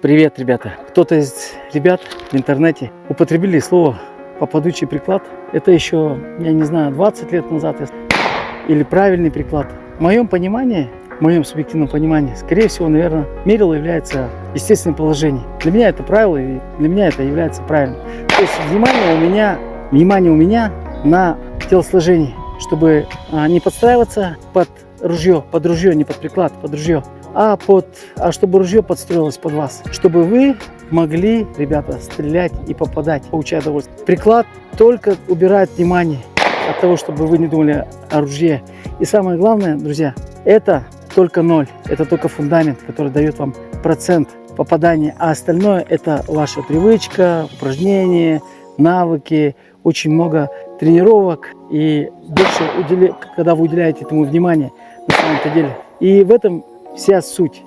Привет, ребята! Кто-то из ребят в интернете употребили слово «попадучий приклад». Это еще, я не знаю, 20 лет назад или правильный приклад. В моем понимании, в моем субъективном понимании, скорее всего, наверное, мерило является естественное положение. Для меня это правило, и для меня это является правильным. То есть внимание у меня на телосложение, чтобы не подстраиваться под ружье, не под приклад, под ружье, а чтобы ружье подстроилось под вас, чтобы вы могли, ребята, стрелять и попадать, получая удовольствие. Приклад только убирает внимание от того, чтобы вы не думали о ружье. И самое главное, друзья, это только ноль, это только фундамент, который дает вам процент попадания, а остальное это ваша привычка, упражнения, навыки, очень много тренировок и больше, когда вы уделяете этому внимание на самом-то деле. И в этом вся суть.